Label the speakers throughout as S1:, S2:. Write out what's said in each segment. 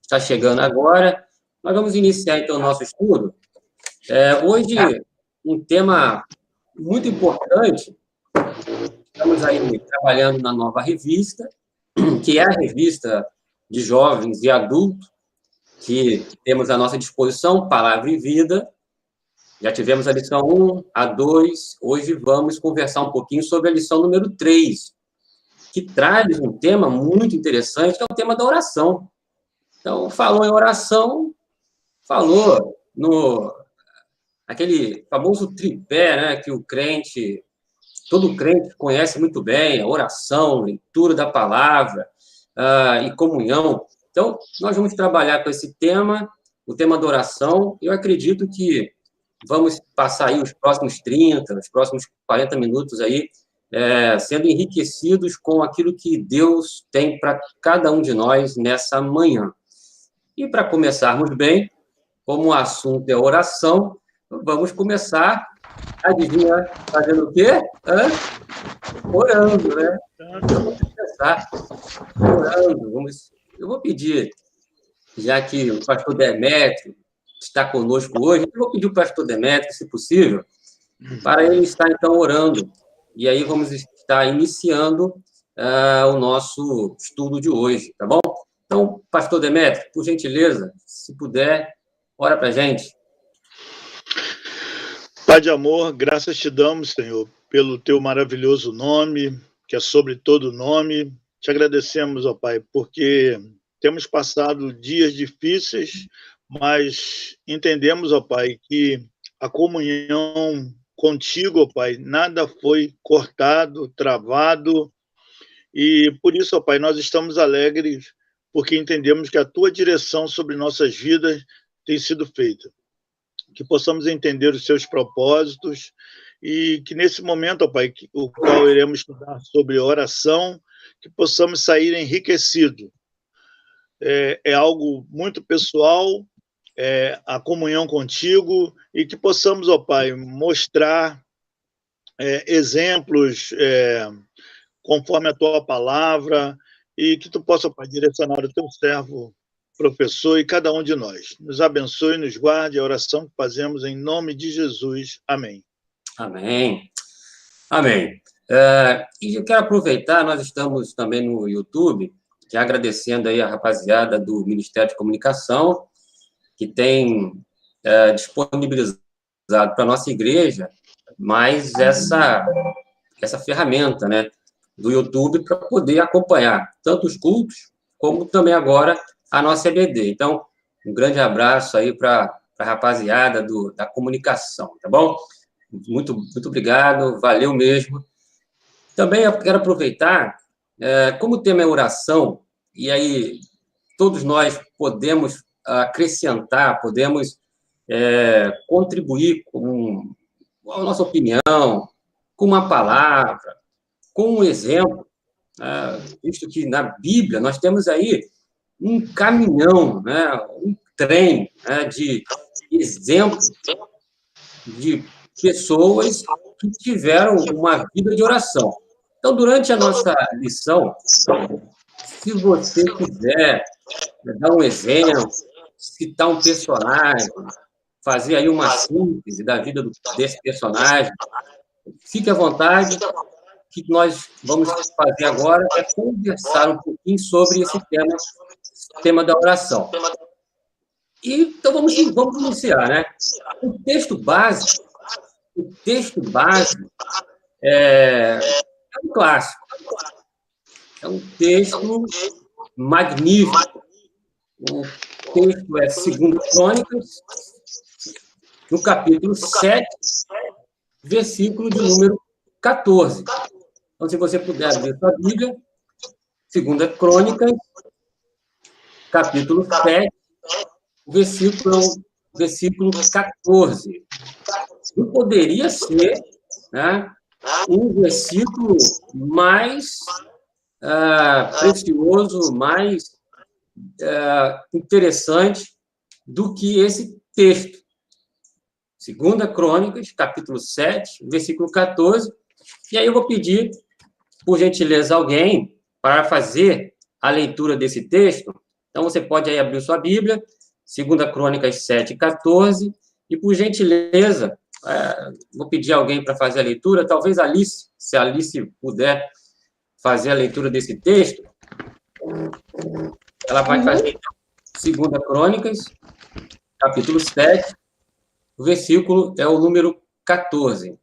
S1: Está chegando agora. Nós vamos iniciar, então, o nosso estudo. Hoje, um tema muito importante. Estamos aí trabalhando na nova revista, que é a revista de jovens e adultos, que temos à nossa disposição, Palavra e Vida. Já tivemos a lição 1, a 2, hoje vamos conversar um pouquinho sobre a lição número 3, que traz um tema muito interessante, que é o tema da oração. Então, falou em oração, falou no aquele famoso tripé, né, que todo crente conhece muito bem, a oração, leitura da palavra e comunhão. Então, nós vamos trabalhar com esse tema, o tema da oração. Eu acredito que vamos passar aí os próximos 30, os próximos 40 minutos aí, sendo enriquecidos com aquilo que Deus tem para cada um de nós nessa manhã. E para começarmos bem, como o assunto é oração, vamos começar, adivinha, fazendo o quê? Orando, né? Então, vamos começar orando. Eu vou pedir, já que o pastor Demétrio está conosco hoje, eu vou pedir ao pastor Demétrio, se possível, para ele estar, então, orando. E aí vamos estar iniciando o nosso estudo de hoje, tá bom? Então, pastor Demétrio, por gentileza, se puder, ora para a gente.
S2: Pai de amor, graças te damos, Senhor, pelo teu maravilhoso nome, que é sobre todo nome. Te agradecemos, ó Pai, porque temos passado dias difíceis, mas entendemos, ó Pai, que a comunhão contigo, ó Pai, nada foi cortado, travado, e por isso, ó Pai, nós estamos alegres, porque entendemos que a tua direção sobre nossas vidas tem sido feita. Que possamos entender os seus propósitos e que nesse momento, ó Pai, o qual iremos estudar sobre oração, que possamos sair enriquecidos. É algo muito pessoal, a comunhão contigo, e que possamos, ó Pai, mostrar exemplos conforme a tua palavra, e que tu possa, ó Pai, direcionar o teu servo professor e cada um de nós. Nos abençoe e nos guarde, a oração que fazemos em nome de Jesus. Amém.
S1: Amém. Amém. E eu quero aproveitar, nós estamos também no YouTube, já agradecendo aí a rapaziada do Ministério de Comunicação, que tem disponibilizado para a nossa igreja mais essa ferramenta, né, do YouTube para poder acompanhar tanto os cultos, como também agora a nossa EBD. Então, um grande abraço aí para a rapaziada da comunicação, tá bom? Muito, muito obrigado, valeu mesmo. Também eu quero aproveitar, como o tema é oração, e aí todos nós podemos acrescentar, podemos contribuir com a nossa opinião, com uma palavra, com um exemplo, visto que na Bíblia nós temos aí um caminhão, né, um trem, né, de exemplos de pessoas que tiveram uma vida de oração. Então, durante a nossa lição, se você quiser dar um exemplo, citar um personagem, fazer aí uma síntese da vida desse personagem, fique à vontade. O que nós vamos fazer agora é conversar um pouquinho sobre esse tema da oração. Então, vamos iniciar, né? O texto básico é um clássico. É um texto magnífico. O texto é 2 Crônicas, no capítulo 7, versículo de número 14. Então, se você puder abrir sua Bíblia, 2 Crônicas, capítulo 7, versículo 14. Não poderia ser, né, um versículo mais precioso, mais interessante do que esse texto. 2 Crônicas, capítulo 7, versículo 14. E aí eu vou pedir, por gentileza, alguém para fazer a leitura desse texto. Então, você pode aí abrir sua Bíblia, 2 Crônicas 7, 14, e, por gentileza, vou pedir alguém para fazer a leitura, talvez a Alice, se a Alice puder fazer a leitura desse texto, ela vai fazer, então, 2 Crônicas, capítulo 7, o versículo é o número 14.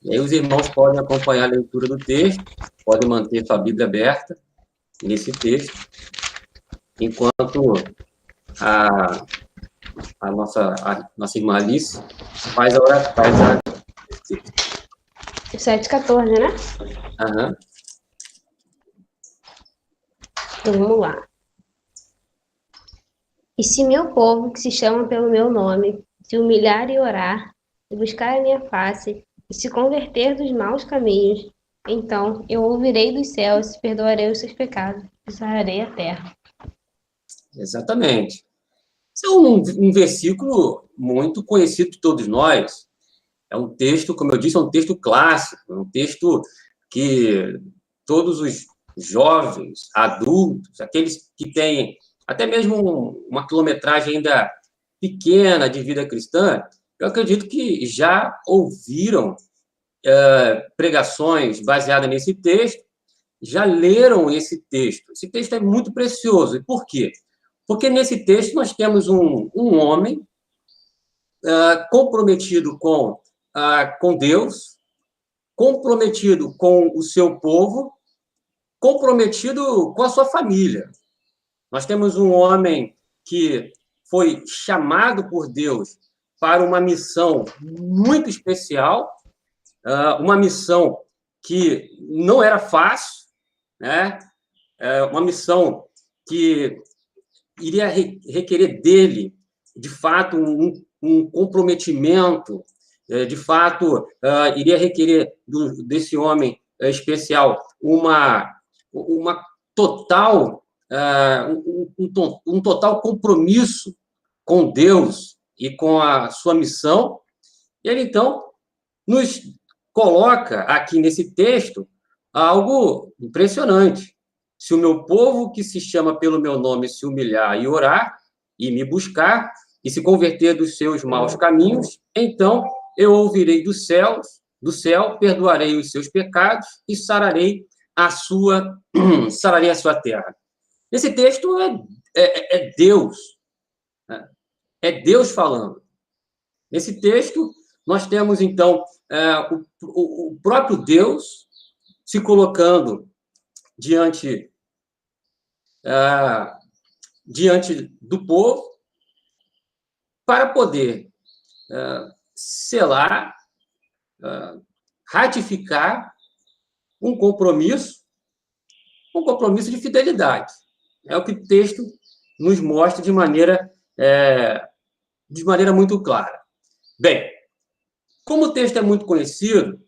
S1: E aí os irmãos podem acompanhar a leitura do texto, podem manter sua Bíblia aberta nesse texto, enquanto a nossa irmã Alice faz a oração.
S3: 7,14, né?
S1: Aham.
S3: Então, vamos lá. E se meu povo, que se chama pelo meu nome, se humilhar e orar, e buscar a minha face, e se converter dos maus caminhos, então eu ouvirei dos céus, perdoarei os seus pecados, e sararei a terra.
S1: Exatamente. Esse é um versículo muito conhecido de todos nós. É um texto, como eu disse, é um texto clássico, é um texto que todos os jovens, adultos, aqueles que têm até mesmo uma quilometragem ainda pequena de vida cristã, eu acredito que já ouviram pregações baseadas nesse texto, já leram esse texto. Esse texto é muito precioso. E por quê? Porque nesse texto nós temos um homem comprometido com Deus, comprometido com o seu povo, comprometido com a sua família. Nós temos um homem que foi chamado por Deus para uma missão muito especial, uma missão que não era fácil, né? Uma missão que iria requerer dele, de fato, um comprometimento, de fato, iria requerer desse homem especial uma total, um total compromisso com Deus e com a sua missão. E ele, então, nos coloca aqui nesse texto algo impressionante. Se o meu povo, que se chama pelo meu nome, se humilhar e orar, e me buscar, e se converter dos seus maus caminhos, então eu ouvirei do céu, perdoarei os seus pecados e sararei a sua terra. Esse texto é Deus. Né? É Deus falando. Nesse texto, nós temos, então, o próprio Deus se colocando diante do povo para poder selar, ratificar um compromisso de fidelidade. É o que o texto nos mostra de maneira muito clara. Bem, como o texto é muito conhecido,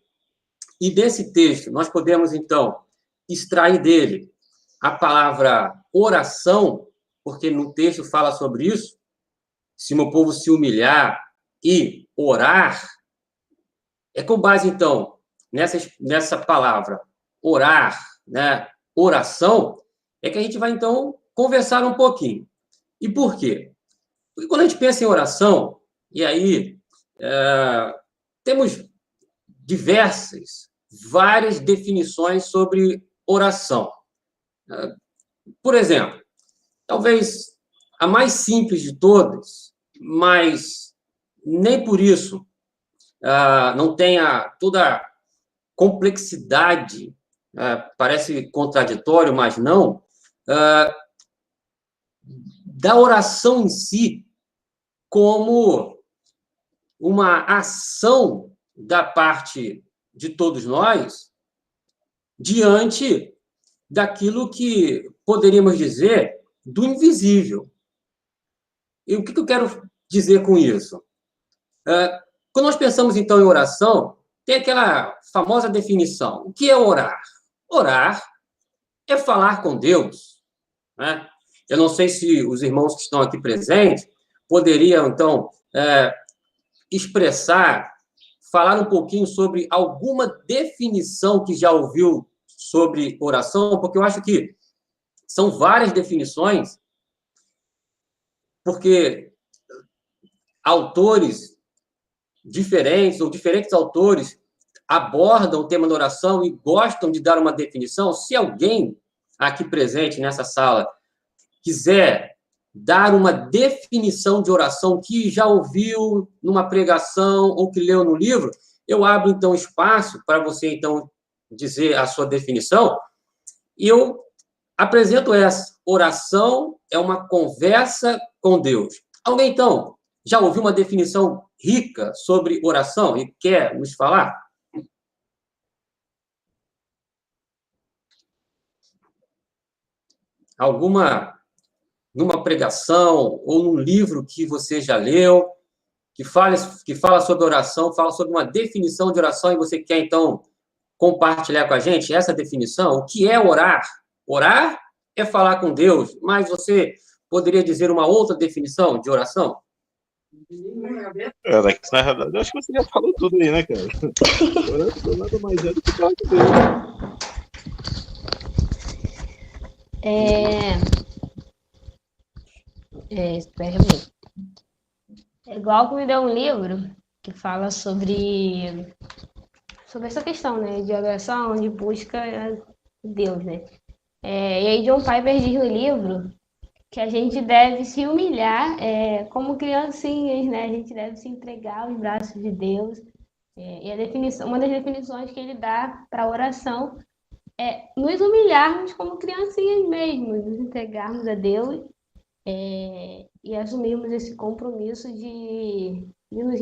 S1: e desse texto nós podemos, então, extrair dele a palavra oração, porque no texto fala sobre isso, se meu povo se humilhar e orar, é com base, então, nessa palavra orar, né, oração, é que a gente vai, então, conversar um pouquinho. E por quê? Porque quando a gente pensa em oração, e aí temos várias definições sobre oração. Por exemplo, talvez a mais simples de todas, mas nem por isso não tenha toda a complexidade, parece contraditório, mas não, da oração em si como uma ação da parte de todos nós diante daquilo que poderíamos dizer do invisível. E o que eu quero dizer com isso? Quando nós pensamos, então, em oração, tem aquela famosa definição. O que é orar? Orar é falar com Deus, né? Eu não sei se os irmãos que estão aqui presentes poderiam, então, expressar, falar um pouquinho sobre alguma definição que já ouviu sobre oração, porque eu acho que são várias definições, porque autores diferentes, ou diferentes autores, abordam o tema da oração e gostam de dar uma definição. Se alguém aqui presente nessa sala quiser dar uma definição de oração que já ouviu numa pregação ou que leu no livro, eu abro, então, espaço para você, então, dizer a sua definição, e eu apresento essa. Oração é uma conversa com Deus. Alguém, então, já ouviu uma definição rica sobre oração e quer nos falar? Alguma, numa pregação ou num livro que você já leu, que fala sobre oração, fala sobre uma definição de oração e você quer, então, compartilhar com a gente essa definição? O que é orar? Orar é falar com Deus, mas você poderia dizer uma outra definição de oração?
S4: Na verdade, eu acho que você já falou tudo aí, né, cara? Oração nada mais é do que falar com Deus.
S3: Espera aí. É igual que me deu um livro que fala sobre essa questão, né, de oração, de busca a Deus, né? E aí John Piper diz no livro que a gente deve se humilhar como criancinhas, né? A gente deve se entregar aos braços de Deus. E uma das definições que ele dá para a oração é nos humilharmos como criancinhas mesmo, nos entregarmos a Deus e assumirmos esse compromisso de nos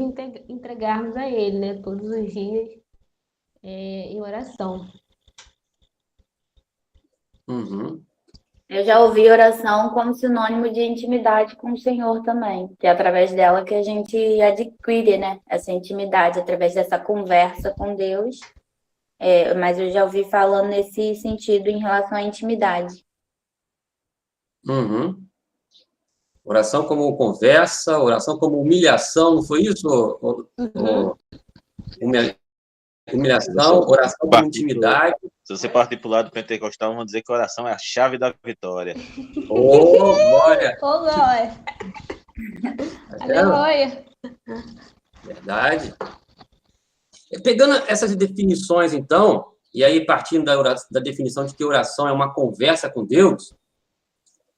S3: entregarmos a Ele, né? Todos os dias em oração.
S1: Uhum.
S5: Eu já ouvi oração como sinônimo de intimidade com o Senhor também, que é através dela que a gente adquire, né, essa intimidade, através dessa conversa com Deus. Mas eu já ouvi falando nesse sentido em relação à intimidade.
S1: Uhum. Oração como conversa, oração como humilhação, não foi isso? Humilhação, oração como intimidade.
S4: Se você partir para o lado pentecostal, vamos dizer que a oração é a chave da vitória.
S1: Ô, glória!
S3: Ô, glória! Aleluia!
S1: Verdade. Pegando essas definições, então, e aí partindo da definição de que oração é uma conversa com Deus,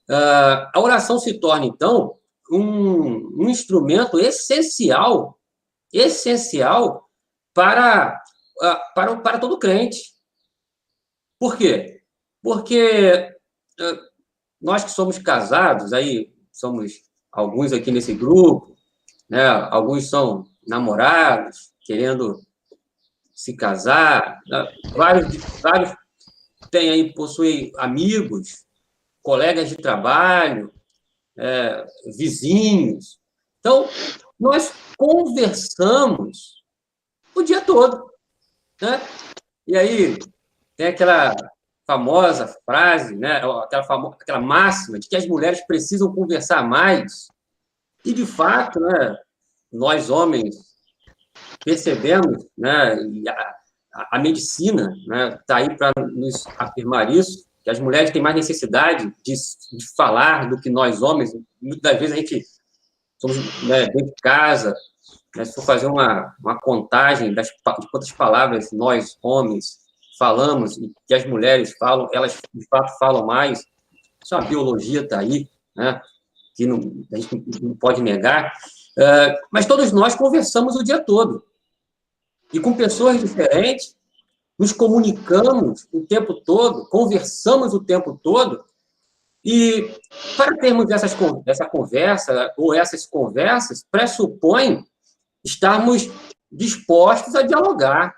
S1: a oração se torna, então, um instrumento essencial para todo crente. Por quê? Porque nós que somos casados, aí somos alguns aqui nesse grupo, né? Alguns são namorados, querendo se casar, vários possuem amigos, colegas de trabalho, vizinhos. Então, nós conversamos o dia todo, né? E aí tem aquela famosa frase, né? Aquela máxima de que as mulheres precisam conversar mais. E, de fato, né, nós homens percebemos, né, e a medicina, né, está aí para nos afirmar isso, que as mulheres têm mais necessidade de falar do que nós homens. Muitas das vezes a gente somos, né, dentro de casa, né, se for fazer uma contagem de quantas palavras nós, homens, falamos e que as mulheres falam, elas, de fato, falam mais. Isso é uma biologia, está aí, né, que a gente não pode negar. Mas todos nós conversamos o dia todo. E com pessoas diferentes, nos comunicamos o tempo todo, conversamos o tempo todo, e para termos essa conversa, ou essas conversas, pressupõe estarmos dispostos a dialogar,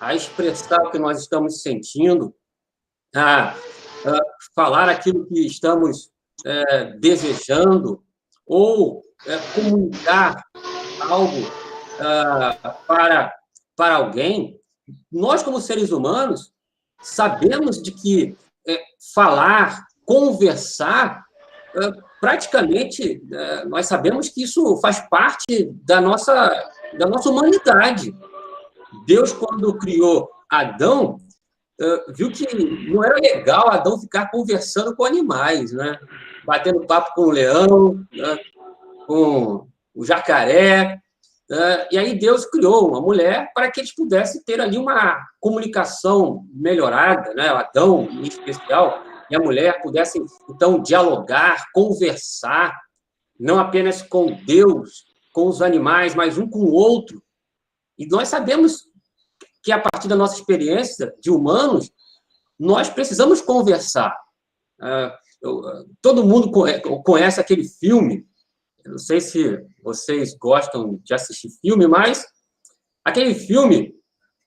S1: a expressar o que nós estamos sentindo, a falar aquilo que estamos desejando, ou comunicar algo para alguém, nós, como seres humanos, sabemos de que falar, conversar, praticamente, nós sabemos que isso faz parte da nossa humanidade. Deus, quando criou Adão, viu que não era legal Adão ficar conversando com animais, né? Batendo papo com o leão, né? Com o jacaré. E aí Deus criou uma mulher para que eles pudessem ter ali uma comunicação melhorada, né? Adão, em especial, e a mulher pudessem, então, dialogar, conversar, não apenas com Deus, com os animais, mas um com o outro. E nós sabemos que, a partir da nossa experiência de humanos, nós precisamos conversar. Todo mundo conhece aquele filme, eu não sei se vocês gostam de assistir filme, mas aquele filme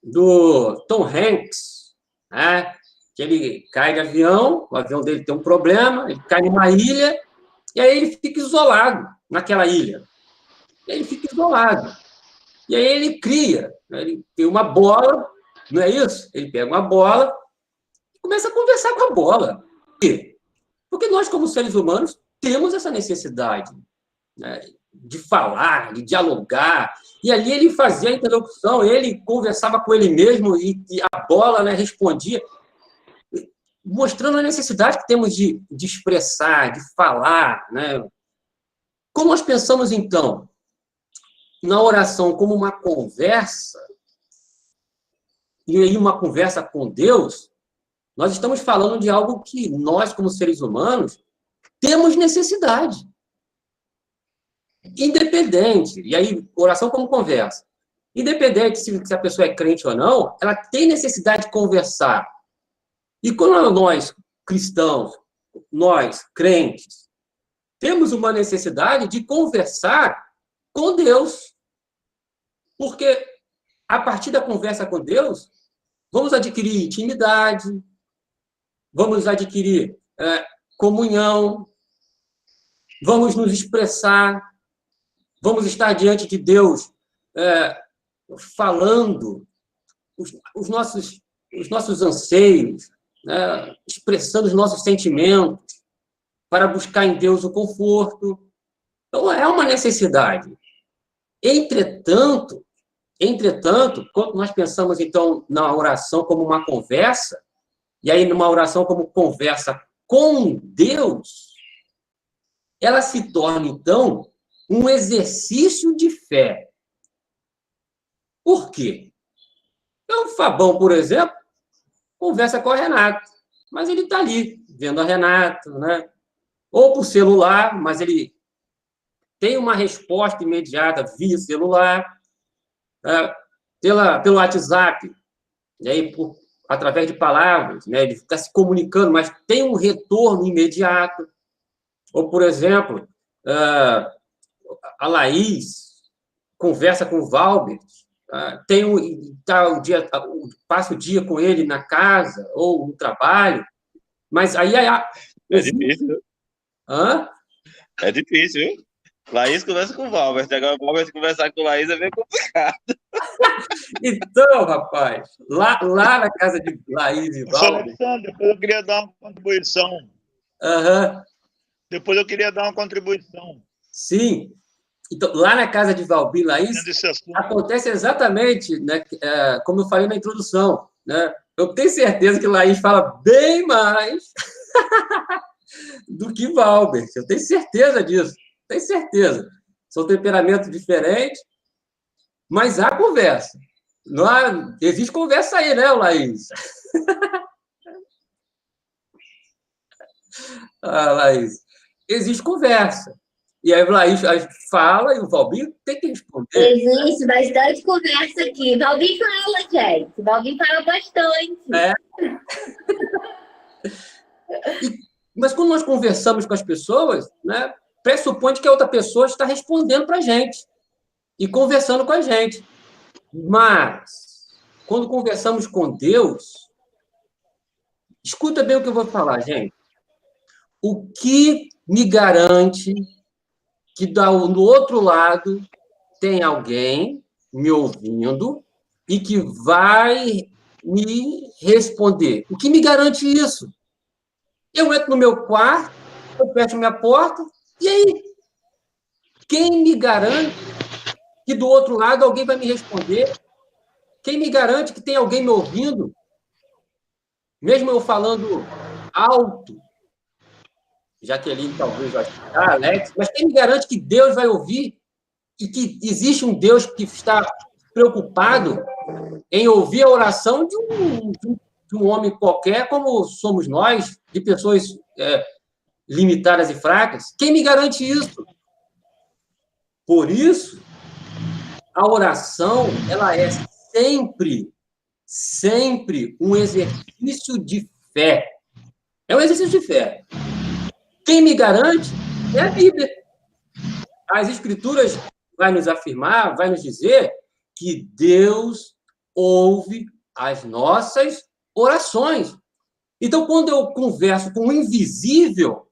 S1: do Tom Hanks, né? Que ele cai de avião, o avião dele tem um problema, ele cai numa ilha, e aí ele fica isolado naquela ilha. E aí ele fica isolado. E aí ele cria, né? Ele tem uma bola, não é isso? Ele pega uma bola e começa a conversar com a bola. Por quê? Porque nós, como seres humanos, temos essa necessidade, né, de falar, de dialogar. E ali ele fazia a interlocução, ele conversava com ele mesmo e a bola, né, respondia, mostrando a necessidade que temos de expressar, de falar, né? Como nós pensamos, então, na oração como uma conversa, e aí uma conversa com Deus, nós estamos falando de algo que nós, como seres humanos, temos necessidade. Independente, e aí, oração como conversa. Independente se a pessoa é crente ou não, ela tem necessidade de conversar. E quando nós, cristãos, nós, crentes, temos uma necessidade de conversar com Deus. Porque, a partir da conversa com Deus, vamos adquirir intimidade, vamos adquirir comunhão, vamos nos expressar, vamos estar diante de Deus falando os nossos anseios, né, expressando os nossos sentimentos, para buscar em Deus o conforto. Então, é uma necessidade. Entretanto, quando nós pensamos, então, na oração como uma conversa, e aí numa oração como conversa com Deus, ela se torna, então, um exercício de fé. Por quê? Então, o Fabão, por exemplo, conversa com a Renata, mas ele está ali, vendo a Renata, né? Ou por celular, mas ele tem uma resposta imediata via celular, pelo WhatsApp, e aí, através de palavras, né? Ele está se comunicando, mas tem um retorno imediato. Ou, por exemplo, a Laís conversa com o Valbert, passa o dia com ele na casa ou no trabalho, mas aí...
S4: É difícil, viu?
S1: Hã?
S4: É difícil, viu? Laís conversa com o Valbert, agora o Valbert conversar com o Laís é meio complicado.
S1: Então, rapaz, lá na casa de Laís e Valbert...
S2: Alexandre, depois eu queria dar uma contribuição.
S1: Uhum.
S2: Depois eu queria dar uma contribuição.
S1: Sim. Então, lá na casa de Valbir e Laís, acontece exatamente, né, como eu falei na introdução, né? Eu tenho certeza que Laís fala bem mais do que Valbert. Eu tenho certeza disso. Tenho certeza. São temperamentos diferentes, mas há conversa. Existe conversa aí, né, Laís? Laís. Existe conversa. E aí o Laís fala e o Valbir tem que responder.
S5: Existe bastante conversa aqui. Valbir fala, gente. Valbir fala bastante.
S1: Mas quando nós conversamos com as pessoas, né, pressupõe que a outra pessoa está respondendo para a gente e conversando com a gente. Mas, quando conversamos com Deus, escuta bem o que eu vou falar, gente. O que me garante que do outro lado tem alguém me ouvindo e que vai me responder. O que me garante isso? Eu entro no meu quarto, eu fecho minha porta, e aí? Quem me garante que do outro lado alguém vai me responder? Quem me garante que tem alguém me ouvindo? Mesmo eu falando alto, Jaqueline talvez vai escutar, Alex, mas quem me garante que Deus vai ouvir e que existe um Deus que está preocupado em ouvir a oração de um homem qualquer, como somos nós, de pessoas limitadas e fracas? Quem me garante isso? Por isso, a oração, ela é sempre um exercício de fé. É um exercício de fé. Quem me garante é a Bíblia. As Escrituras vai nos afirmar, vai nos dizer que Deus ouve as nossas orações. Então, quando eu converso com o invisível,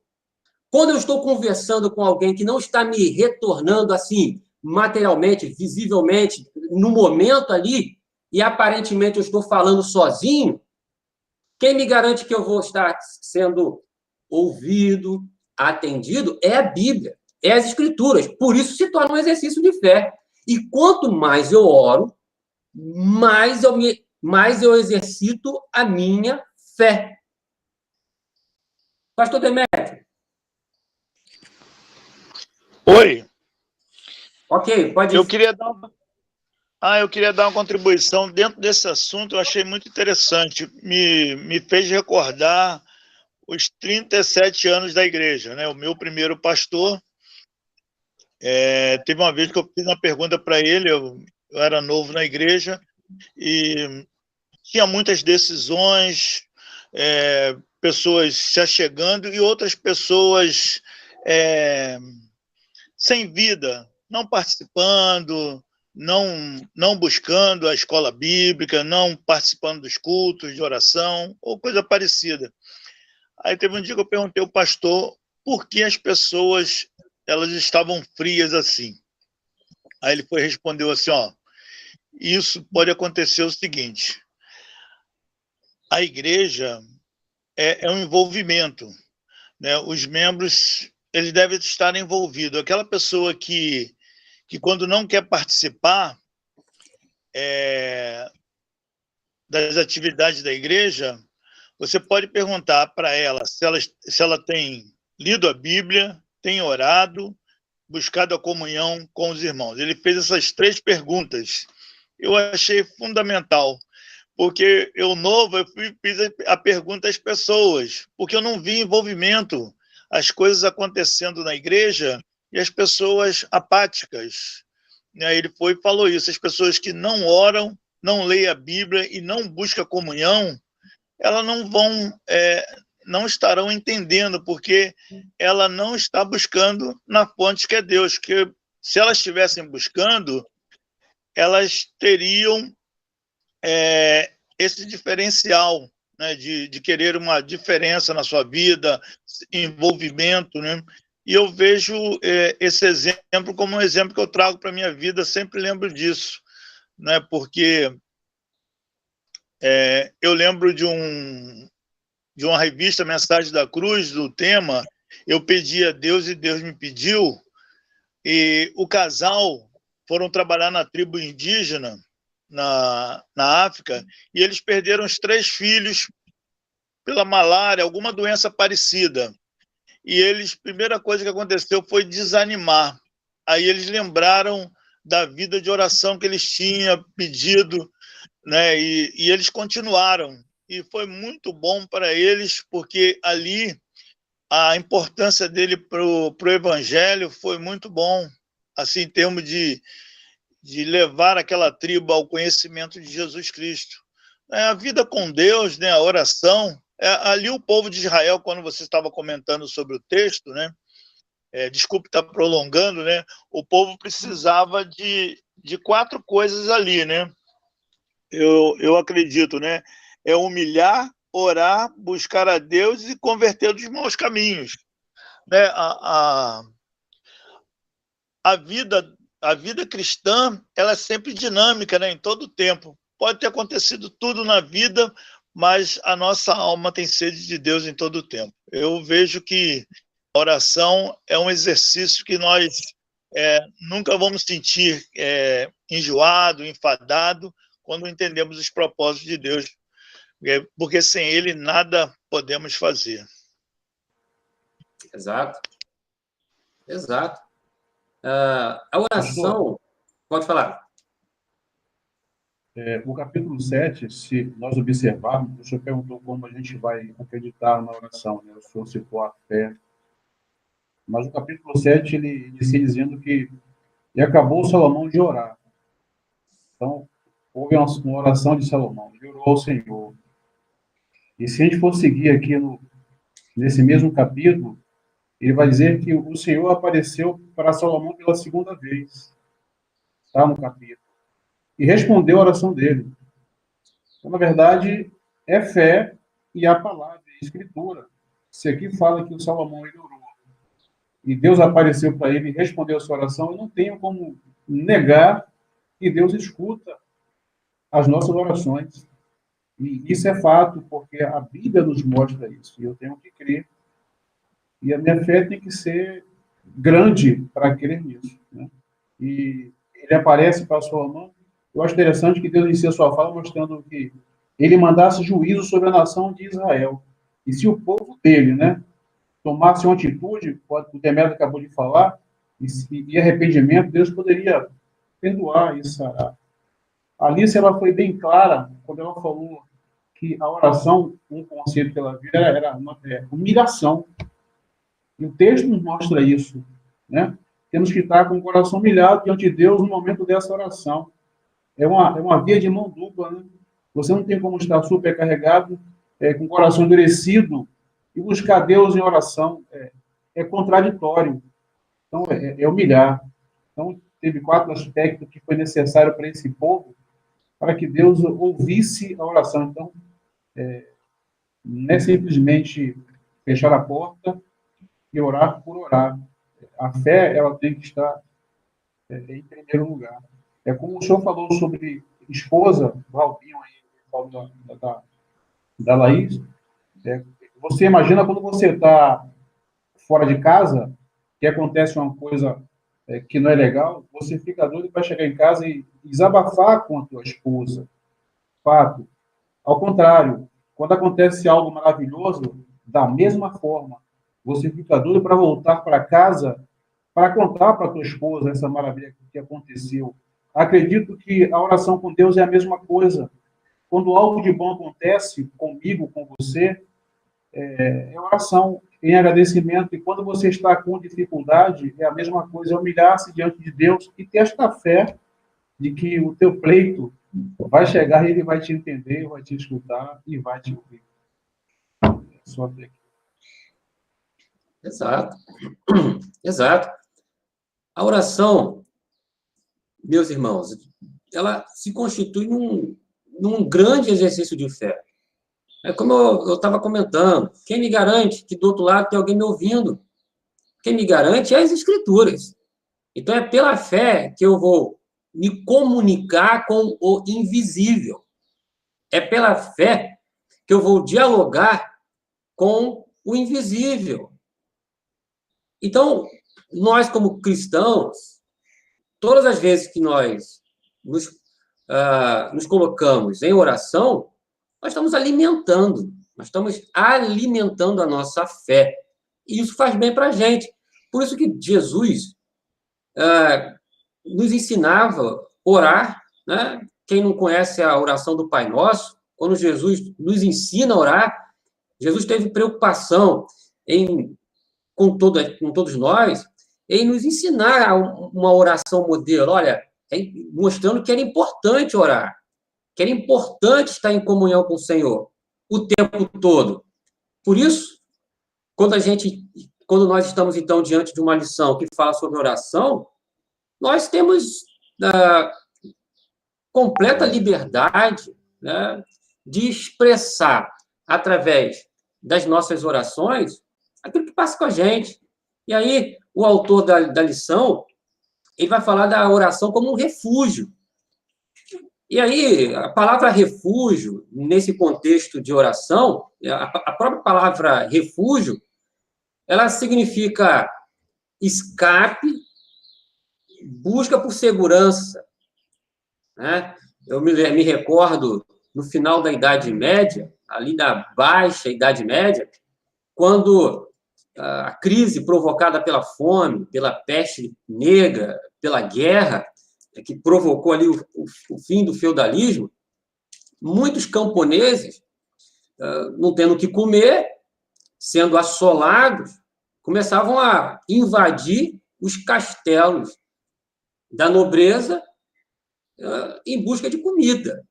S1: quando eu estou conversando com alguém que não está me retornando assim, materialmente, visivelmente, no momento ali, e aparentemente eu estou falando sozinho, quem me garante que eu vou estar sendo ouvido, atendido, é a Bíblia, é as Escrituras. Por isso se torna um exercício de fé. E quanto mais eu oro, mais eu exercito a minha fé. Pastor Demétrio.
S2: Oi.
S1: Ok, pode ir.
S2: Eu queria dar uma contribuição dentro desse assunto, eu achei muito interessante. Me fez recordar os 37 anos da igreja, né? O meu primeiro pastor, teve uma vez que eu fiz uma pergunta para ele, eu era novo na igreja, e tinha muitas decisões, pessoas se achegando e outras pessoas sem vida, não participando, não buscando a escola bíblica, não participando dos cultos de oração, ou coisa parecida. Aí teve um dia que eu perguntei ao pastor por que as pessoas elas estavam frias assim. Aí ele respondeu assim, isso pode acontecer o seguinte, a igreja é um envolvimento, né? Os membros eles devem estar envolvidos. Aquela pessoa que quando não quer participar das atividades da igreja, você pode perguntar para ela se ela tem lido a Bíblia, tem orado, buscado a comunhão com os irmãos. Ele fez essas 3 perguntas. Eu achei fundamental, porque eu fiz a pergunta às pessoas, porque eu não vi envolvimento, as coisas acontecendo na igreja e as pessoas apáticas. Ele falou isso, as pessoas que não oram, não leem a Bíblia e não buscam comunhão, elas não estarão entendendo, porque ela não está buscando na fonte que é Deus, que se elas estivessem buscando, elas teriam esse diferencial, né, de querer uma diferença na sua vida, envolvimento, né? E eu vejo esse exemplo como um exemplo que eu trago para a minha vida, sempre lembro disso, né? Porque eu lembro de uma revista, Mensagem da Cruz, do tema, eu pedi a Deus e Deus me pediu, e o casal foram trabalhar na tribo indígena, na África, e eles perderam os 3 filhos pela malária, alguma doença parecida. E primeira coisa que aconteceu foi desanimar. Aí eles lembraram da vida de oração que eles tinham pedido, né? E eles continuaram. E foi muito bom para eles, porque ali a importância dele para o evangelho foi muito bom, assim, em termos de levar aquela tribo ao conhecimento de Jesus Cristo. A vida com Deus, né, a oração, ali o povo de Israel, quando você estava comentando sobre o texto, né, desculpe estar prolongando, né, o povo precisava de 4 coisas ali, né, eu acredito, né, humilhar, orar, buscar a Deus e converter dos maus caminhos, né, a vida a vida cristã, ela é sempre dinâmica, né? Em todo o tempo. Pode ter acontecido tudo na vida, mas a nossa alma tem sede de Deus em todo o tempo. Eu vejo que a oração é um exercício que nós nunca vamos sentir enjoado, enfadado, quando entendemos os propósitos de Deus, porque sem Ele nada podemos fazer.
S1: Exato. Exato. A oração... Pode falar.
S6: O capítulo 7, se nós observarmos, o senhor perguntou como a gente vai acreditar na oração, né? O senhor citou a fé. Mas o capítulo 7, ele inicia dizendo que e acabou Salomão de orar. Então, houve uma oração de Salomão, ele orou ao Senhor. E se a gente for seguir aqui nesse mesmo capítulo, ele vai dizer que o Senhor apareceu para Salomão pela segunda vez. Está no capítulo. E respondeu a oração dele. Então, na verdade, é fé e a palavra, a escritura. Se aqui fala que o Salomão ele orou e Deus apareceu para ele e respondeu a sua oração, eu não tenho como negar que Deus escuta as nossas orações. E isso é fato, porque a Bíblia nos mostra isso. E eu tenho que crer. E a minha fé tem que ser grande para crer nisso, né? E ele aparece para Salomão. Eu acho interessante que Deus inicia a sua fala mostrando que ele mandasse juízo sobre a nação de Israel. E se o povo dele, né, tomasse uma atitude, o Demetrio acabou de falar, e arrependimento, Deus poderia perdoar e sarar. A Alice, ela foi bem clara quando ela falou que a oração, um conceito que ela viu, era humilhação. E o texto nos mostra isso, né? Temos que estar com o coração humilhado diante de Deus no momento dessa oração. É uma via de mão dupla, né? Você não tem como estar supercarregado, com o coração endurecido, e buscar Deus em oração. É contraditório. Então, é humilhar. Então, teve 4 aspectos que foi necessário para esse povo, para que Deus ouvisse a oração. Então, não é simplesmente fechar a porta e orar por orar. A fé, ela tem que estar em primeiro lugar. É como o senhor falou sobre esposa, do Albinho aí, da Laís. Você imagina quando você está fora de casa, que acontece uma coisa que não é legal, você fica doido para chegar em casa e desabafar com a tua esposa. Fato. Ao contrário, quando acontece algo maravilhoso, da mesma forma, você fica doido para voltar para casa para contar para a tua esposa essa maravilha que aconteceu. Acredito que a oração com Deus é a mesma coisa. Quando algo de bom acontece comigo, com você, é oração em agradecimento. E quando você está com dificuldade, é a mesma coisa, é humilhar-se diante de Deus e ter esta fé de que o teu pleito vai chegar e ele vai te entender, vai te escutar e vai te ouvir. Só até aqui.
S1: Exato. Exato. A oração, meus irmãos, ela se constitui num grande exercício de fé. É como eu estava comentando, quem me garante que do outro lado tem alguém me ouvindo? Quem me garante é as Escrituras. Então, é pela fé que eu vou me comunicar com o invisível. É pela fé que eu vou dialogar com o invisível. Então, nós, como cristãos, todas as vezes que nós nos colocamos em oração, nós estamos alimentando a nossa fé. E isso faz bem para a gente. Por isso que Jesus nos ensinava a orar, né? Quem não conhece a oração do Pai Nosso, quando Jesus nos ensina a orar, Jesus teve preocupação com todos nós, em nos ensinar uma oração modelo, olha, mostrando que era importante orar, que era importante estar em comunhão com o Senhor o tempo todo. Por isso, quando nós estamos, então, diante de uma lição que fala sobre oração, nós temos completa liberdade, né, de expressar, através das nossas orações, aquilo que passa com a gente. E aí, o autor da lição, ele vai falar da oração como um refúgio. E aí, a palavra refúgio, nesse contexto de oração, a própria palavra refúgio, ela significa escape, busca por segurança, né? Eu me recordo, no final da Idade Média, ali da baixa Idade Média, quando a crise provocada pela fome, pela peste negra, pela guerra, que provocou ali o fim do feudalismo, muitos camponeses, não tendo o que comer, sendo assolados, começavam a invadir os castelos da nobreza em busca de comida.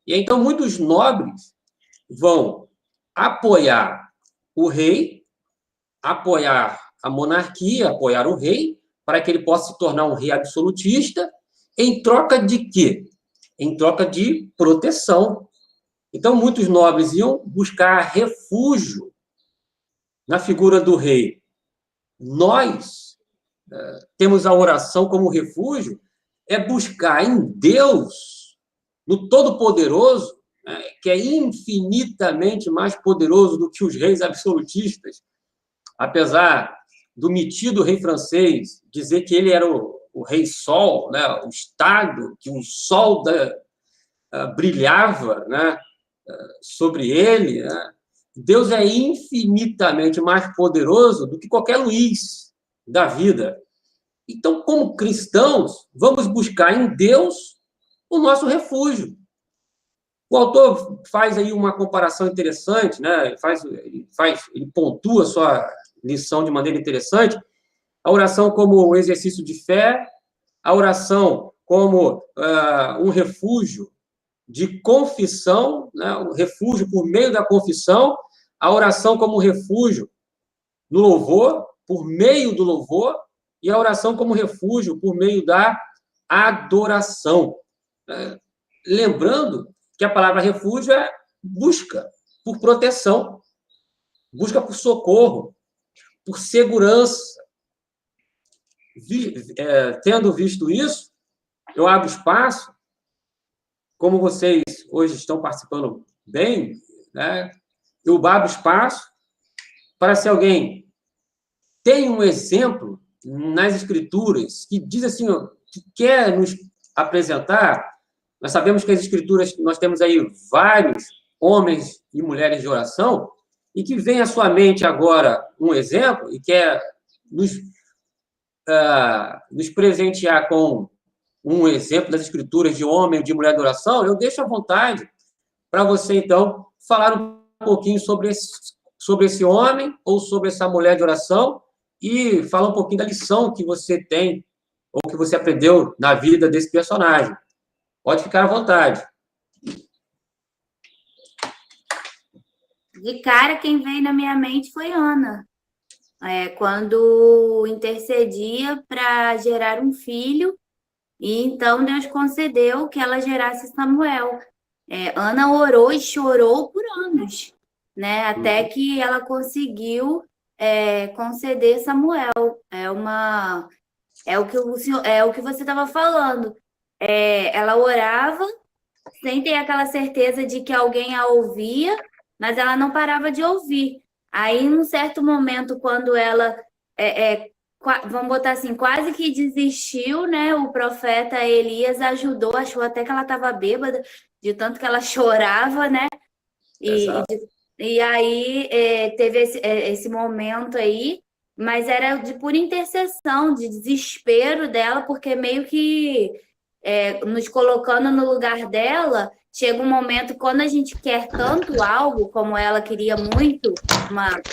S1: E então muitos nobres vão apoiar o rei, apoiar a monarquia, apoiar o rei, para que ele possa se tornar um rei absolutista, em troca de quê? Em troca de proteção. Então, muitos nobres iam buscar refúgio na figura do rei. Nós temos a oração como refúgio, é buscar em Deus, no Todo-Poderoso, que é infinitamente mais poderoso do que os reis absolutistas, apesar do metido rei francês dizer que ele era o rei sol, né, o Estado, que o sol brilhava, né, sobre ele, né? Deus é infinitamente mais poderoso do que qualquer Luiz da vida. Então, como cristãos, vamos buscar em Deus o nosso refúgio. O autor faz aí uma comparação interessante, né? Ele pontua sua lição de maneira interessante. A oração como um exercício de fé, a oração como um refúgio de confissão, né? Um refúgio por meio da confissão, a oração como refúgio no louvor, por meio do louvor, e a oração como refúgio por meio da adoração. Lembrando que a palavra refúgio é busca por proteção, busca por socorro, por segurança. Tendo visto isso, eu abro espaço, como vocês hoje estão participando bem, né? Eu abro espaço para, se alguém tem um exemplo nas Escrituras que diz assim, que quer nos apresentar. Nós sabemos que as Escrituras, nós temos aí vários homens e mulheres de oração, e que vem à sua mente agora um exemplo e quer nos presentear com um exemplo das Escrituras de homem ou de mulher de oração, eu deixo à vontade para você, então, falar um pouquinho sobre esse homem ou sobre essa mulher de oração e falar um pouquinho da lição que você tem ou que você aprendeu na vida desse personagem. Pode ficar à vontade.
S5: De cara, quem veio na minha mente foi Ana. Quando intercedia para gerar um filho, e então Deus concedeu que ela gerasse Samuel. Ana orou e chorou por anos, né? Até que ela conseguiu conceder Samuel. É o que você estava falando. Ela orava sem ter aquela certeza de que alguém a ouvia, mas ela não parava de ouvir. Aí, num certo momento, quando ela, vamos botar assim, quase que desistiu, né? O profeta Elias ajudou, achou até que ela estava bêbada, de tanto que ela chorava, né? E aí teve esse momento aí, mas era de pura intercessão, de desespero dela, porque meio que nos colocando no lugar dela, chega um momento, quando a gente quer tanto algo, como ela queria muito,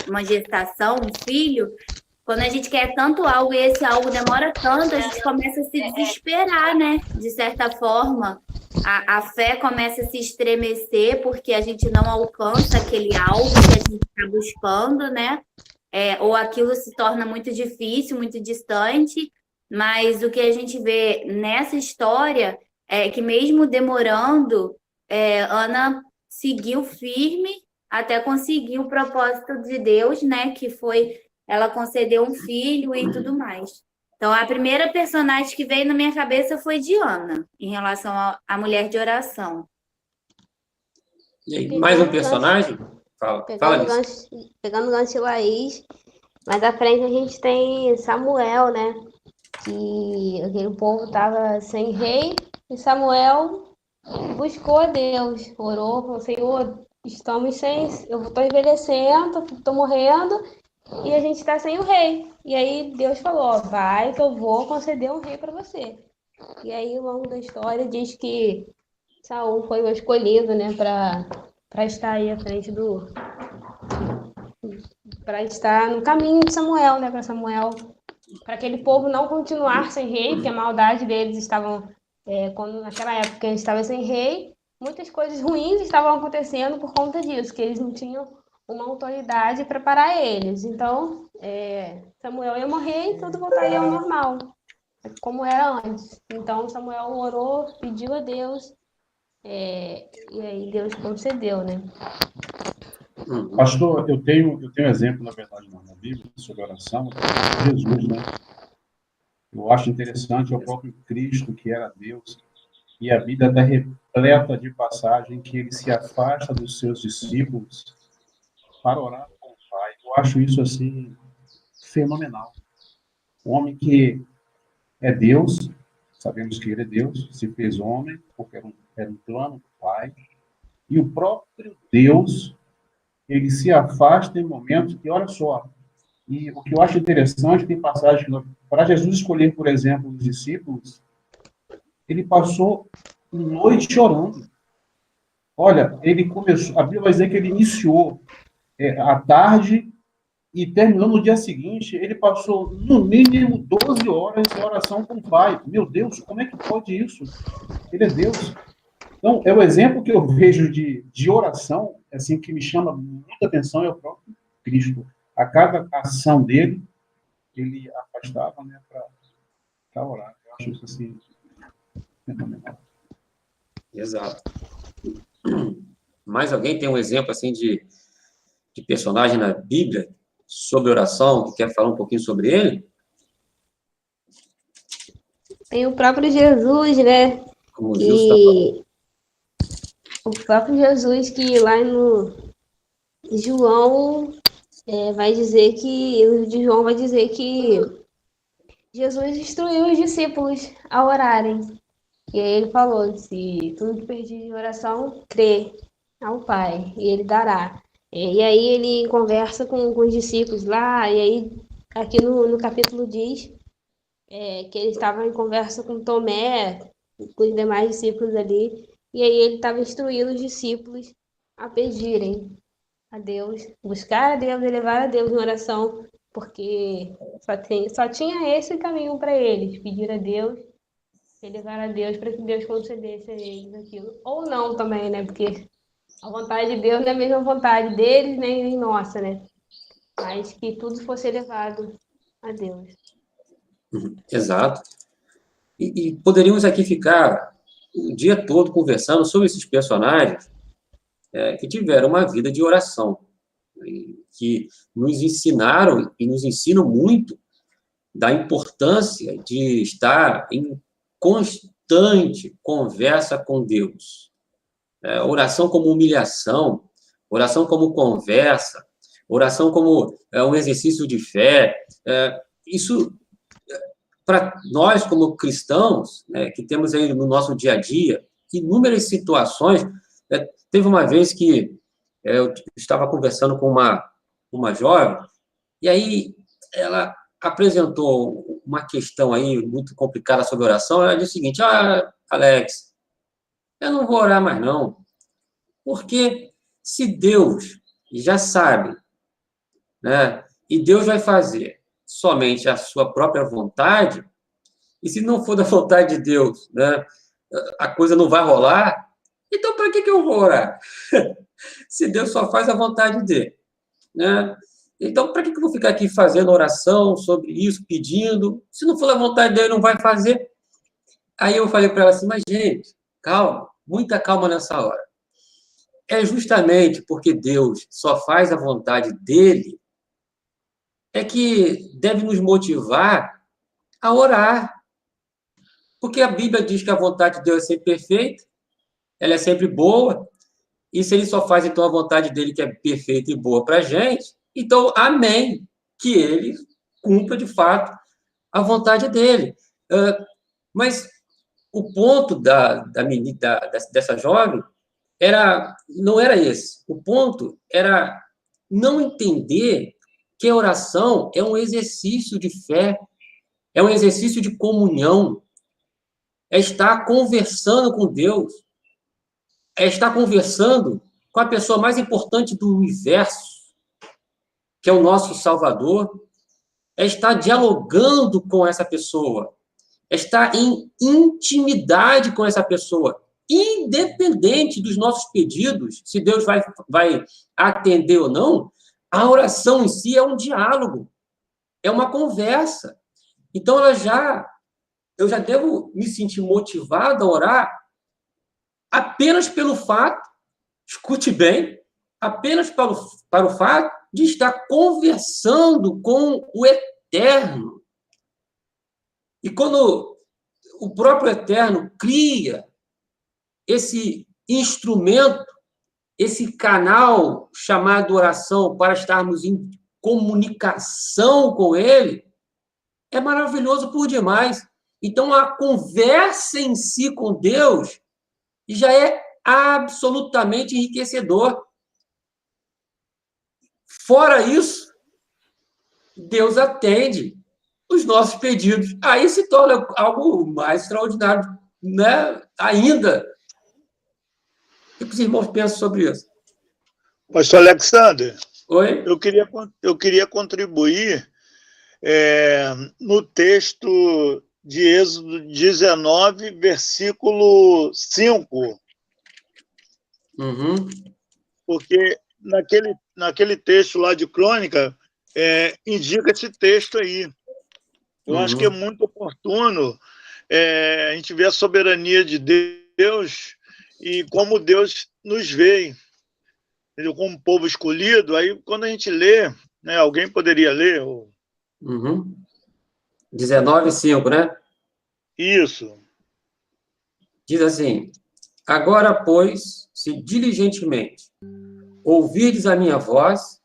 S5: uma gestação, um filho, quando a gente quer tanto algo e esse algo demora tanto, a gente começa a se desesperar, né? De certa forma, a fé começa a se estremecer porque a gente não alcança aquele algo que a gente está buscando, né? Ou aquilo se torna muito difícil, muito distante. Mas o que a gente vê nessa história é que, mesmo demorando, Ana seguiu firme até conseguir o propósito de Deus, né? Que foi ela conceder um filho e tudo mais. Então, a primeira personagem que veio na minha cabeça foi Diana, em relação à mulher de oração.
S1: E aí, mais um personagem? Fala
S3: Pegando o
S1: nisso.
S3: gancho de Laís, mais à frente a gente tem Samuel, né? Que aquele povo estava sem rei, e Samuel buscou a Deus, orou, falou, Senhor, eu estou envelhecendo, estou morrendo, e a gente está sem o rei. E aí Deus falou, ó, vai que eu vou conceder um rei para você. E aí, ao longo da história, diz que Saul foi o escolhido, né, para estar aí à frente para estar no caminho de Samuel, né, para aquele povo não continuar sem rei, porque a maldade deles estavam, quando naquela época eles estavam sem rei, muitas coisas ruins estavam acontecendo por conta disso, que eles não tinham uma autoridade para parar eles. Então, Samuel ia morrer e tudo voltaria ao normal, como era antes. Então, Samuel orou, pediu a Deus, e aí Deus concedeu, né?
S6: Pastor, eu tenho exemplo, na verdade, na Bíblia, sobre oração, de Jesus, né? Eu acho interessante, é o próprio Cristo, que era Deus, e a Bíblia está repleta de passagem que ele se afasta dos seus discípulos para orar com o Pai. Eu acho isso, assim, fenomenal. O homem que é Deus, sabemos que ele é Deus, se fez homem, porque era um plano do Pai, e o próprio Deus, ele se afasta em momentos, e olha só, e o que eu acho interessante, tem passagem que, para Jesus escolher, por exemplo, os discípulos, ele passou noite chorando. Olha, ele começou, a Bíblia vai dizer que ele iniciou à tarde e terminou no dia seguinte, ele passou no mínimo 12 horas em oração com o Pai. Meu Deus, como é que pode isso? Ele é Deus. Então, é o exemplo que eu vejo de oração, assim, que me chama muita atenção, é o próprio Cristo. A cada ação dele, ele afastava, né, para orar. Eu acho isso, assim, fenomenal.
S1: Exato. Mais alguém tem um exemplo, assim, de personagem na Bíblia sobre oração, que quer falar um pouquinho sobre ele?
S3: Tem o próprio Jesus, né?
S1: Como o Gilson está falando.
S3: O próprio Jesus, que lá no João vai dizer que Jesus instruiu os discípulos a orarem. E aí ele falou, se tudo que pedir de oração, crê ao Pai, e ele dará. E aí ele conversa com os discípulos lá, e aí aqui no capítulo diz que ele estava em conversa com Tomé, com os demais discípulos ali, e aí ele estava instruindo os discípulos a pedirem a Deus, buscar a Deus, elevar a Deus em oração, porque só tinha esse caminho para eles, pedir a Deus, elevar a Deus para que Deus concedesse a eles aquilo. Ou não também, né? Porque a vontade de Deus não é a mesma vontade deles, nem nossa, né? Mas que tudo fosse elevado a Deus.
S1: Exato. E poderíamos aqui ficar o dia todo conversando sobre esses personagens que tiveram uma vida de oração, que nos ensinaram e nos ensinam muito da importância de estar em constante conversa com Deus. Oração como humilhação, oração como conversa, oração como um exercício de fé. Isso, para nós, como cristãos, que temos aí no nosso dia a dia, inúmeras situações. Teve uma vez que eu estava conversando com uma jovem, e aí ela apresentou uma questão aí muito complicada sobre oração. Ela disse o seguinte: Alex, eu não vou orar mais não, porque se Deus já sabe, né, e Deus vai fazer somente a sua própria vontade, e se não for da vontade de Deus, né, a coisa não vai rolar, então para que eu vou orar? Se Deus só faz a vontade dele, né? Então, para que eu vou ficar aqui fazendo oração sobre isso, pedindo? Se não for da vontade dele, não vai fazer. Aí eu falei para ela assim, mas gente, calma, muita calma nessa hora. É justamente porque Deus só faz a vontade dele, é que deve nos motivar a orar. Porque a Bíblia diz que a vontade de Deus é sempre perfeita, ela é sempre boa, e se ele só faz, então, a vontade dele, que é perfeita e boa para a gente, então, amém, que ele cumpra, de fato, a vontade dele. Mas o ponto dessa jovem não era esse. O ponto era não entender que a oração é um exercício de fé, é um exercício de comunhão, é estar conversando com Deus, é estar conversando com a pessoa mais importante do universo, que é o nosso Salvador, é estar dialogando com essa pessoa, é estar em intimidade com essa pessoa, independente dos nossos pedidos, se Deus vai atender ou não, a oração em si é um diálogo, é uma conversa. Então, eu já devo me sentir motivado a orar apenas pelo fato, escute bem, apenas para o fato de estar conversando com o Eterno. E quando o próprio Eterno cria esse instrumento, esse canal chamado oração para estarmos em comunicação com Ele, é maravilhoso por demais. Então, a conversa em si com Deus já é absolutamente enriquecedor. Fora isso, Deus atende os nossos pedidos. Aí se torna algo mais extraordinário, né? Ainda. O que os irmãos pensam sobre isso?
S2: Pastor Alexander,
S1: Oi?
S2: eu queria contribuir no texto de Êxodo 19, versículo 5.
S1: Uhum.
S2: Porque naquele texto lá de Crônica, indica esse texto aí. Eu acho que é muito oportuno a gente ver a soberania de Deus e como Deus nos vê, entendeu? Como povo escolhido. Aí, quando a gente lê, né, alguém poderia ler?
S1: 19:5, né?
S2: Isso.
S1: Diz assim: agora, pois, se diligentemente ouvirdes a minha voz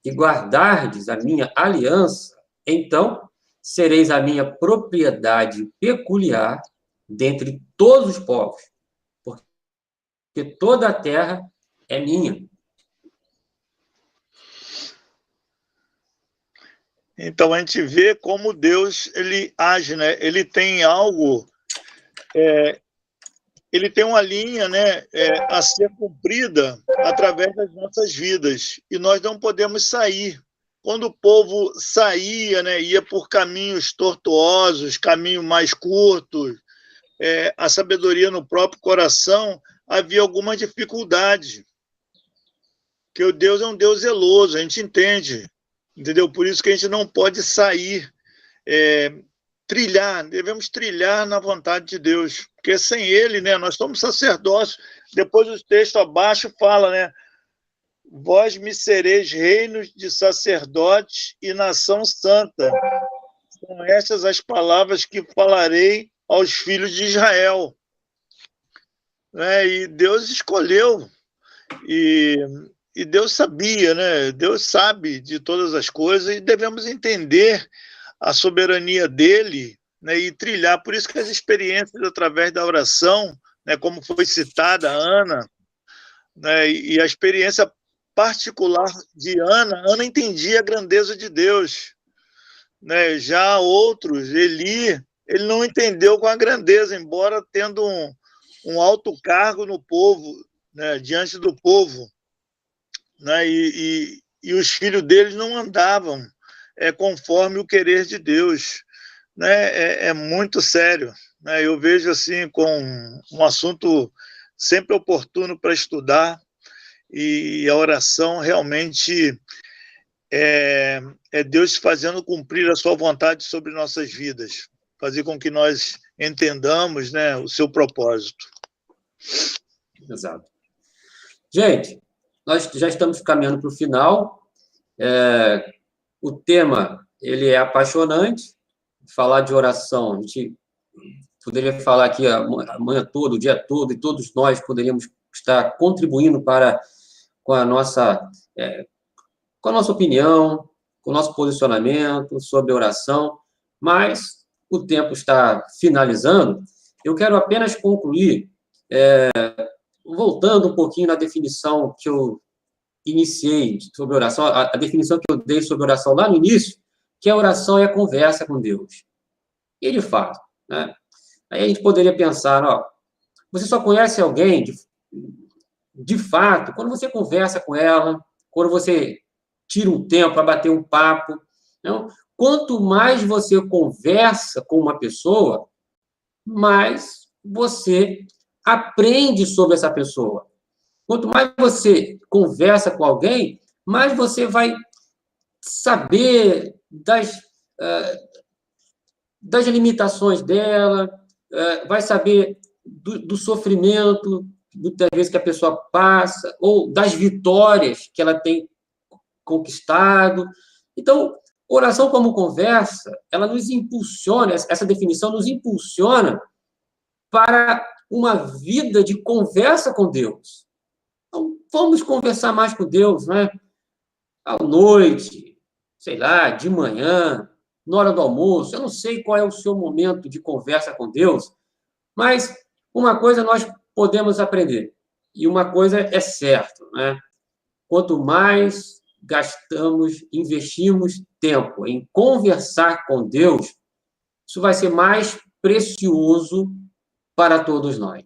S1: e guardardes a minha aliança, então sereis a minha propriedade peculiar dentre todos os povos, porque toda a terra é minha.
S2: Então, a gente vê como Deus ele age, né? Ele tem algo, ele tem uma linha, né, a ser cumprida através das nossas vidas, e nós não podemos sair. Quando o povo saía, né, ia por caminhos tortuosos, caminhos mais curtos, a sabedoria no próprio coração, havia alguma dificuldade. Porque o Deus é um Deus zeloso, a gente entende, entendeu? Por isso que a gente não pode sair, devemos trilhar na vontade de Deus, porque sem Ele, né, nós somos sacerdócios. Depois o texto abaixo fala, né, vós me sereis reinos de sacerdotes e nação santa. São estas as palavras que falarei aos filhos de Israel. E Deus escolheu, e Deus sabia, né? Deus sabe de todas as coisas, e devemos entender a soberania dele, né, e trilhar. Por isso que as experiências através da oração, né, como foi citada a Ana, né, e a experiência particular de Ana entendia a grandeza de Deus, né? Já outros, Eli, ele não entendeu com a grandeza, embora tendo um alto cargo no povo, né, diante do povo, né, e os filhos deles não andavam conforme o querer de Deus, né? É muito sério, né? Eu vejo assim com um assunto sempre oportuno para estudar, e a oração realmente é Deus fazendo cumprir a sua vontade sobre nossas vidas, fazer com que nós entendamos, né, o seu propósito.
S1: Exato. Gente, nós já estamos caminhando para o final. O tema, ele é apaixonante, falar de oração. A gente poderia falar aqui a manhã toda, o dia todo, e todos nós poderíamos estar contribuindo com a nossa opinião, com o nosso posicionamento sobre oração, mas o tempo está finalizando. Eu quero apenas concluir, voltando um pouquinho na definição que eu iniciei sobre oração, a definição que eu dei sobre oração lá no início, que a oração é a conversa com Deus. E, de fato, né? Aí a gente poderia pensar, você só conhece alguém, de fato, quando você conversa com ela, quando você tira um tempo para bater um papo. Não? Quanto mais você conversa com uma pessoa, mais você aprende sobre essa pessoa. Quanto mais você conversa com alguém, mais você vai saber das limitações dela, vai saber do sofrimento, muitas vezes, que a pessoa passa, ou das vitórias que ela tem conquistado. Então, oração como conversa, ela nos impulsiona, essa definição nos impulsiona para uma vida de conversa com Deus. Então, vamos conversar mais com Deus, né? À noite, sei lá, de manhã, na hora do almoço. Eu não sei qual é o seu momento de conversa com Deus, mas uma coisa nós podemos aprender, e uma coisa é certa, né? Quanto mais investimos tempo em conversar com Deus, isso vai ser mais precioso para todos nós.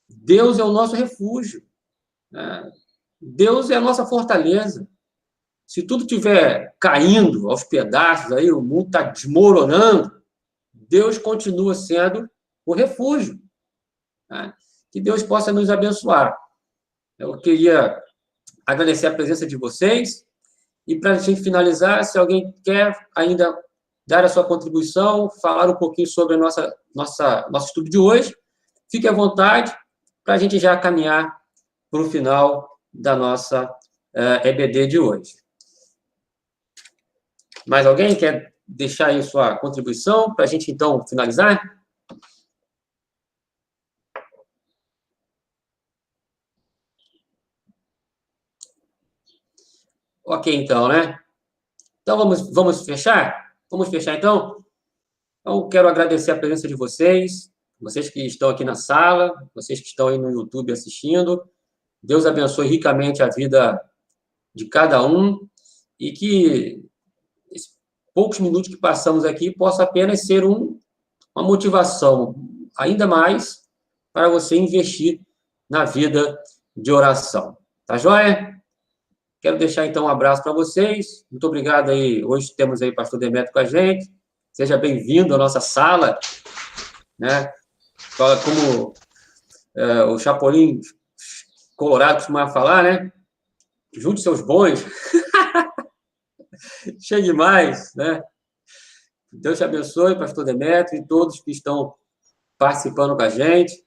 S1: Deus é o nosso refúgio, né? Deus é a nossa fortaleza. Se tudo estiver caindo aos pedaços, aí o mundo está desmoronando, Deus continua sendo o refúgio, né? Que Deus possa nos abençoar. Eu queria agradecer a presença de vocês, e para a gente finalizar, se alguém quer ainda dar a sua contribuição, falar um pouquinho sobre nosso estudo de hoje, fique à vontade para a gente já caminhar para o final da nossa EBD de hoje. Mais alguém quer deixar aí sua contribuição para a gente, então, finalizar? Ok, então, né? Então, vamos fechar? Vamos fechar, então? Então, quero agradecer a presença de vocês que estão aqui na sala, vocês que estão aí no YouTube assistindo. Deus abençoe ricamente a vida de cada um, e que esses poucos minutos que passamos aqui possa apenas ser uma motivação ainda mais para você investir na vida de oração. Tá joia? Quero deixar, então, um abraço para vocês. Muito obrigado aí. Hoje temos aí o pastor Demétrio com a gente. Seja bem-vindo à nossa sala, né? Como o Chapolin Colorado costumava falar, né? Junte seus bons. Chegue mais, né? Deus te abençoe, pastor Demétrio, e todos que estão participando com a gente.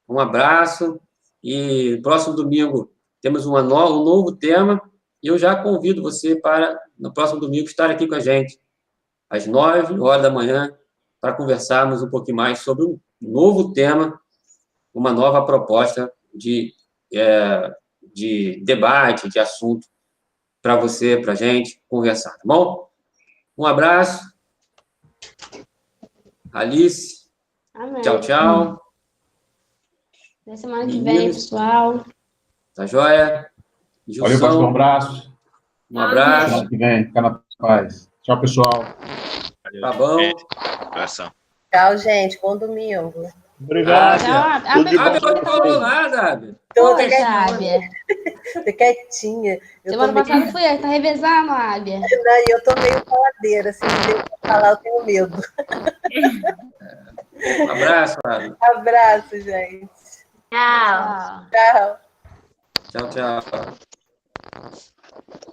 S1: Um abraço. E próximo domingo temos um novo tema. E eu já convido você para, no próximo domingo, estar aqui com a gente, às 9h da manhã, para conversarmos um pouquinho mais sobre um novo tema, uma nova proposta de debate, de assunto, para você, para a gente conversar, tá bom? Um abraço. Alice.
S3: Amém.
S1: Tchau, tchau.
S3: Até semana que vem, pessoal.
S1: Tá joia?
S6: Valeu, pastor, um abraço.
S1: Um abraço.
S6: Semana que vem, fica na paz. Tchau, pessoal.
S1: Tá bom.
S7: Abração.
S8: Tchau, gente. Bom domingo.
S2: Obrigado.
S1: Ábia não falou nada, Ábia.
S8: Tô
S3: Ábia.
S8: quietinha.
S3: Semana passada fui eu, tá revezando, Ábia.
S8: Não, eu tô meio faladeira, assim, se Deus falar, eu tenho medo.
S1: Um abraço, Ábia.
S8: Abraço, gente.
S5: Tchau.
S8: Tchau.
S1: Tchau, tchau.